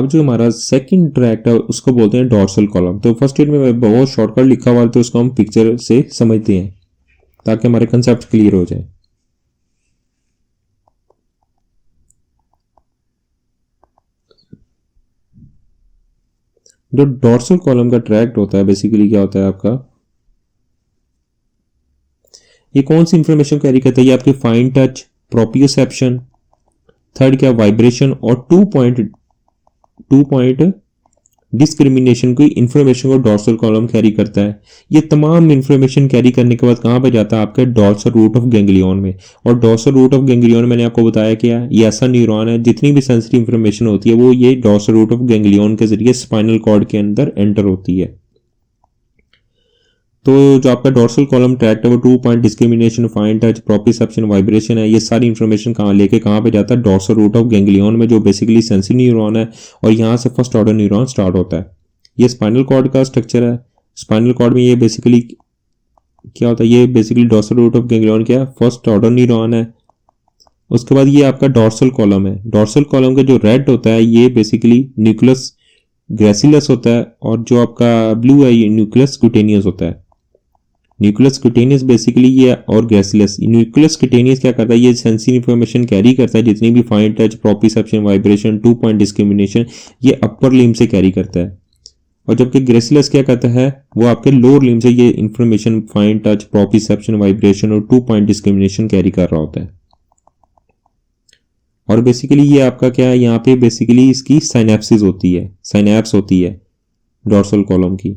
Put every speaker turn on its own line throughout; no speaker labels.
अब जो हमारा सेकंड ट्रैक्ट है उसको बोलते हैं डॉर्सल कॉलम। तो फर्स्ट ईयर में बहुत शॉर्टकट लिखा हुआ है तो उसको हम पिक्चर से समझते हैं ताकि हमारे कंसेप्ट क्लियर हो जाए। जो डॉर्सल कॉलम का ट्रैक्ट होता है बेसिकली क्या होता है आपका, ये कौन सी इंफॉर्मेशन कैरी करता है, ये आपकी फाइन टच, प्रोप्रियोसेप्शन, थर्ड क्या वाइब्रेशन और टू पॉइंट डिस्क्रिमिनेशन की इंफॉर्मेशन को डॉर्सल कॉलम कैरी करता है। ये तमाम इंफॉर्मेशन कैरी करने के बाद कहां पे जाता है आपके डॉर्सल रूट ऑफ गैंग्लियन में। और डॉर्सल रूट ऑफ गैंग्लियन मैंने आपको बताया क्या है, ये ऐसा न्यूरॉन है जितनी भी सेंसिटिव इंफॉर्मेशन होती है वो ये डॉर्सल रूट ऑफ गैंग्लियन के जरिए स्पाइनल कॉर्ड के अंदर एंटर होती है। तो जो आपका डॉर्सल कॉलम ट्रैक्ट है वो two point discrimination, fine touch, proprioception, vibration है, ये सारी इंफॉर्मेशन कहाँ पे जाता है डॉर्सल रूट ऑफ गैंग्लियन में जो बेसिकली सेंसिटिव न्यूरॉन है और यहाँ से फर्स्ट ऑर्डर न्यूरॉन स्टार्ट होता है। ये स्पाइनल कॉर्ड का स्ट्रक्चर है। स्पाइनल कॉर्ड में ये बेसिकली क्या होता है, ये basically dorsal root of ganglion क्या है, फर्स्ट ऑर्डर न्यूरॉन है। उसके बाद ये आपका डॉर्सल कॉलम है। डॉर्सल कॉलम का जो रेड होता है ये बेसिकली न्यूक्लियस ग्रेसिलस होता है और जो आपका ब्लू है ये न्यूक्लियस क्यूटेनियस होता है। न्यूक्लियस क्यूटेनियस बेसिकली ये और ग्रेसिलस। न्यूक्लियस क्यूटेनियस क्या करता है, ये सेंसिटिव इंफॉर्मेशन कैरी करता है जितनी भी fine touch, proprioception, vibration, two point discrimination ये अपर लिम्ब से कैरी करता है। और जबकि ग्रेसिलस क्या करता है वो आपके लोअर लिम्ब से ये information fine touch, proprioception, vibration और टू पॉइंट डिस्क्रिमिनेशन कैरी कर रहा होता है। और बेसिकली ये आपका क्या है, यहाँ पे बेसिकली इसकी साइनेप्सिस होती है, साइनेप्स होती है डॉर्सल कॉलम की।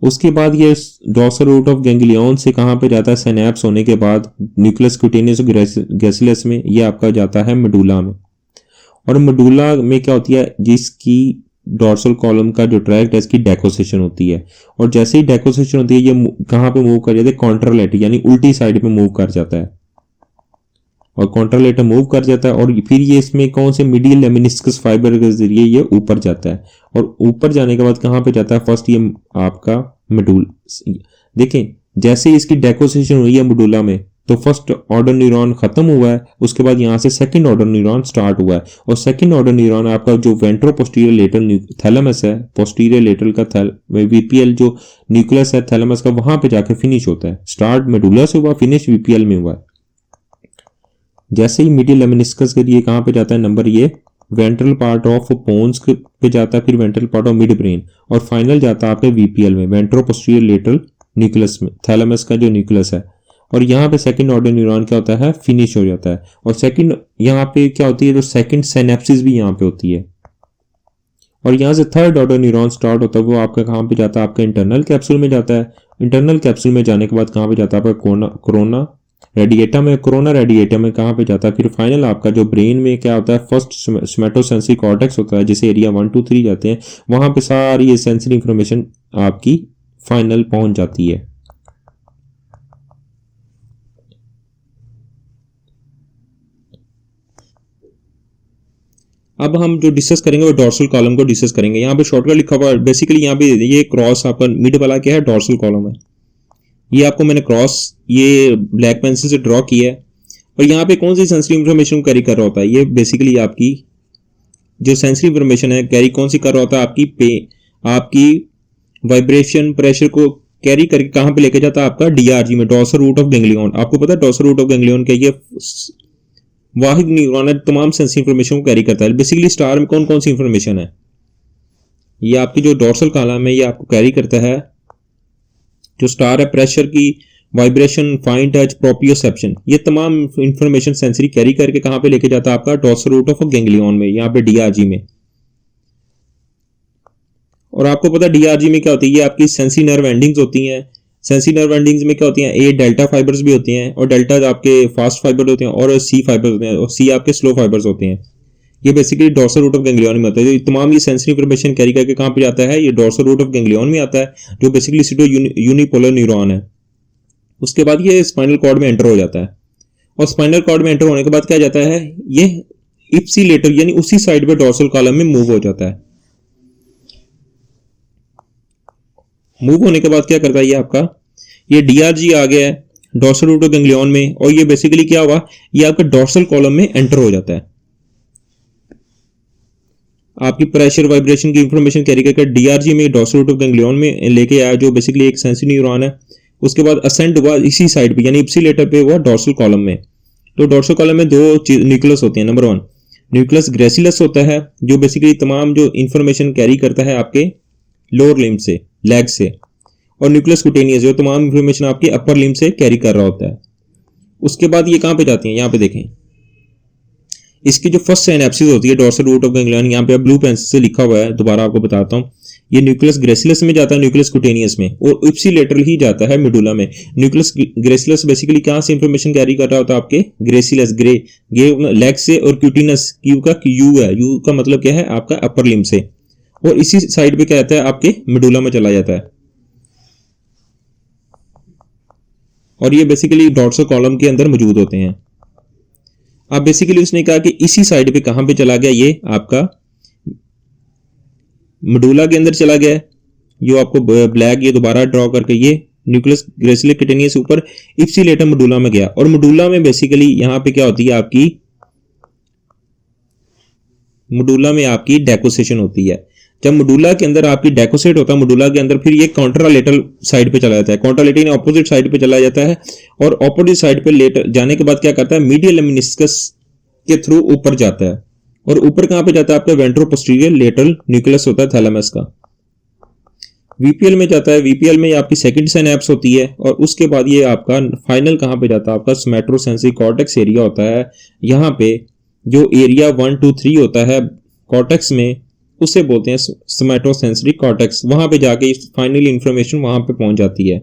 उसके बाद ये डॉर्सल रूट ऑफ गैंग्लियन से कहां पे जाता है, सिनेप्स होने के बाद न्यूक्लियस क्यूटेनियस ग्रेसिलस में, ये आपका जाता है मेडुला में। और मेडुला में क्या होती है, जिसकी डॉर्सल कॉलम का जो ट्रैक्ट है इसकी डेकोसेशन होती है। और जैसे ही डेकोसेशन होती है ये कहां पे मूव कर जाता है, कॉन्ट्रालेटरल यानी उल्टी साइड पे मूव कर जाता है। और कॉन्ट्रालेटर मूव कर जाता है और फिर ये इसमें कौन से मीडियल लेमिनिस्कस फाइबर के जरिए ये ऊपर जाता है। और ऊपर जाने के बाद कहां पे जाता है, फर्स्ट ये आपका मेडुल। देखें जैसे इसकी डेकोसेशन हुई है मेडुला में तो फर्स्ट ऑर्डर न्यूरॉन खत्म हुआ है, उसके बाद यहां से सेकंड ऑर्डर न्यूरॉन स्टार्ट हुआ है। और सेकंड ऑर्डर न्यूरॉन आपका जो वेंट्रो पोस्टीरियर लेटरल थैलेमस है, पोस्टीरियर लेटरल का वीपीएल जो न्यूक्लियस है थैलेमस का, वहां पे जाकर फिनिश होता है। स्टार्ट मेडुला से हुआ, फिनिश वीपीएल में हुआ। जैसे ही मीडियल लेमिनिस्कस के लिए कहां पे जाता है नंबर, ये वेंट्रल पार्ट ऑफ पोन्स पे जाता है, फिर ventral part of mid brain और फाइनल जाता है आपके वीपीएल में, वेंट्रो पोस्टीरियर लेटरल न्यूक्लियस में, थैलेमस का जो न्यूक्लियस है। और यहाँ पे सेकंड ऑर्डर न्यूरॉन क्या होता है, फिनिश हो जाता है। और सेकंड यहाँ पे क्या होती है, जो सेकंड सिनेप्सिस भी यहाँ पे होती है। और यहाँ से थर्ड ऑर्डर न्यूरॉन स्टार्ट होता है, वो आपका कहाँ पे जाता है, आपका इंटरनल कैप्सूल में जाता है। इंटरनल कैप्सूल में जाने के बाद कहाँ पे जाता है आपका कोरोना रेडिएटा में, कोरोना रेडिएटा में कहाँ पे जाता है, फिर फाइनल आपका जो ब्रेन में क्या होता है, फर्स्ट स्मेटोसेंसरी कॉर्टेक्स होता है जिसे एरिया 1, 2, 3 जाते हैं, वहां पे सारी ये सेंसरी इंफॉर्मेशन आपकी फाइनल पहुंच जाती है। अब हम जो डिस्कस करेंगे वो डॉर्सल कॉलम को डिस्कस करेंगे। यहाँ पे शॉर्टकट लिखा हुआ है, बेसिकली यहाँ पे ये क्रॉस आपका मिड वाला क्या है, डॉर्सल कॉलम है। ये आपको मैंने क्रॉस ये ब्लैक पेंसिल से ड्रॉ किया है। और यहाँ पे कौन सी सेंसिटिव इंफॉर्मेशन कैरी कर रहा होता है, ये बेसिकली आपकी जो सेंसिटिव इंफॉर्मेशन है कैरी कौन सी कर रहा होता है, आपकी वाइब्रेशन, प्रेशर को कैरी करके कहां पे लेके जाता है, आपका डीआरजी में, डॉर्सल रूट ऑफ गैंग्लियन। आपको पता है डॉर्सल रूट ऑफ गैंग्लियन क्या, ये वाहिद न्यूरॉन है, तमाम सेंसिटिव इंफॉर्मेशन को कैरी करता है। बेसिकली स्टार में कौन कौन सी इंफॉर्मेशन है, ये आपकी जो डॉर्सल कॉलम है ये आपको कैरी करता है। जो स्टार है प्रेशर की, वाइब्रेशन, फाइन टच, प्रोप्रियोसेप्शन, ये तमाम इंफॉर्मेशन सेंसरी कैरी करके कहां पे लेके जाता है, आपका डॉर्सल रूट ऑफ गैंग्लियन में, यहाँ पे डीआरजी में। और आपको पता है डीआरजी में क्या होती है, ये आपकी सेंसरी नर्व एंडिंग्स होती हैं। सेंसरी नर्व एंडिंग्स में क्या होती हैं, ए डेल्टा फाइबर्स भी होती हैं और डेल्टा आपके फास्ट फाइबर होते हैं और सी फाइबर्स होते हैं और सी आपके स्लो फाइबर्स होते हैं। ये basically dorsal root of ganglion में होता है। तमाम ये सेंसरी इंफॉर्मेशन कैरी करके कहां पे जाता है, ये डॉर्सल रूट ऑफ गैंग्लियन में आता है जो बेसिकली सीटो यूनिपोलर न्यूरॉन है। उसके बाद ये स्पाइनल कॉर्ड में एंटर हो जाता है और स्पाइनल कॉर्ड में एंटर होने के बाद क्या जाता है, ये इप्सिलेटर यानी उसी साइड पे डॉर्सल कॉलम में मूव हो जाता है। मूव होने के बाद क्या करता है, ये आपका ये डीआरजी आ गया है डॉर्सल रूट ऑफ गैंग्लियन में और ये बेसिकली क्या हुआ, ये आपका डॉर्सल कॉलम में एंटर हो जाता है। आपकी प्रेशर वाइब्रेशन की इंफॉर्मेशन कैरी करके डीआरजी में डॉर्सल रूट ऑफ गैंग्लियन में लेके आया, जो बेसिकली एक सेंसरी न्यूरॉन है। उसके बाद असेंड हुआ इसी साइड पे यानी इप्सिलेटर पे हुआ डॉर्सल कॉलम में। तो डॉर्सल कॉलम में दो न्यूक्लियस होते हैं। नंबर 1 न्यूक्लियस ग्रेसिलस होता है जो बेसिकली तमाम जो इंफॉर्मेशन कैरी करता है आपके लोअर लिम्ब से, लेग से, और न्यूक्लियस कुटेनियस जो तमाम इंफॉर्मेशन आपके अपर लिम्ब से कैरी कर रहा होता है। उसके बाद ये कहां पे जाती है, यहां पे देखें, इसकी जो फर्स्ट सिनेप्सिस होती है डॉर्सल रूट ऑफ गैंग्लियन, यहाँ पे ब्लू पेंसिल से लिखा हुआ है, दोबारा आपको बताता हूँ। ये न्यूक्लियस ग्रेसिलस में जाता है, न्यूक्लियस कुटेनियस में, और इप्सिलेटरल ही जाता है मेडुला में। न्यूक्लियस ग्रेसिलस बेसिकली कहां से इंफॉर्मेशन कैरी कर रहा होता है, आपके ग्रेसिलस लेग से, और क्यूटिनस क्यू का यू है, यू का मतलब क्या है आपका अपर लिम्ब से, और इसी साइड पे क्या आता है आपके मेडुला में चला जाता है। और ये बेसिकली डॉर्सल कॉलम के अंदर मौजूद होते हैं। अब बेसिकली उसने कहा कि इसी साइड पे कहां पे चला गया, ये आपका मेडुला के अंदर चला गया, जो आपको ब्लैक ये दोबारा ड्रॉ करके ये न्यूक्लियस ग्रेसिलस कुटेनियस ऊपर इप्सिलेटर मेडुला में गया। और मेडुला में बेसिकली यहां पे क्या होती है आपकी, मेडुला में आपकी डेकोसेशन होती है। जब मेडुला के अंदर आपकी डेकोसेट होता है मेडुला के अंदर, फिर ये कॉन्ट्रालेटरल साइड पे चला जाता है, कॉन्ट्रालेटरल ऑपोजिट साइड पे चला जाता है, और ऑपोजिट साइड पे लेटर जाने के बाद क्या करता है, मीडियल लेमिनिस्कस के थ्रू ऊपर जाता है। और ऊपर कहां पे जाता है आपका वेंट्रोपोस्टीरियर लेटरल न्यूक्लियस होता है थैलेमस का। वीपीएल में जाता है, वीपीएल में आपकी सेकंड सिनेप्स होती है, और उसके बाद ये आपका फाइनल कहां पे जाता है, आपका सोमैटोसेंसरी कॉर्टेक्स एरिया होता है। यहां पे जो एरिया 1, 2, 3 होता है कॉर्टेक्स में, उसे बोलते हैं सोमैटोसेंसरी कॉर्टेक्स। वहां पे जाके फाइनली इंफॉर्मेशन वहां पे पहुंच जाती है।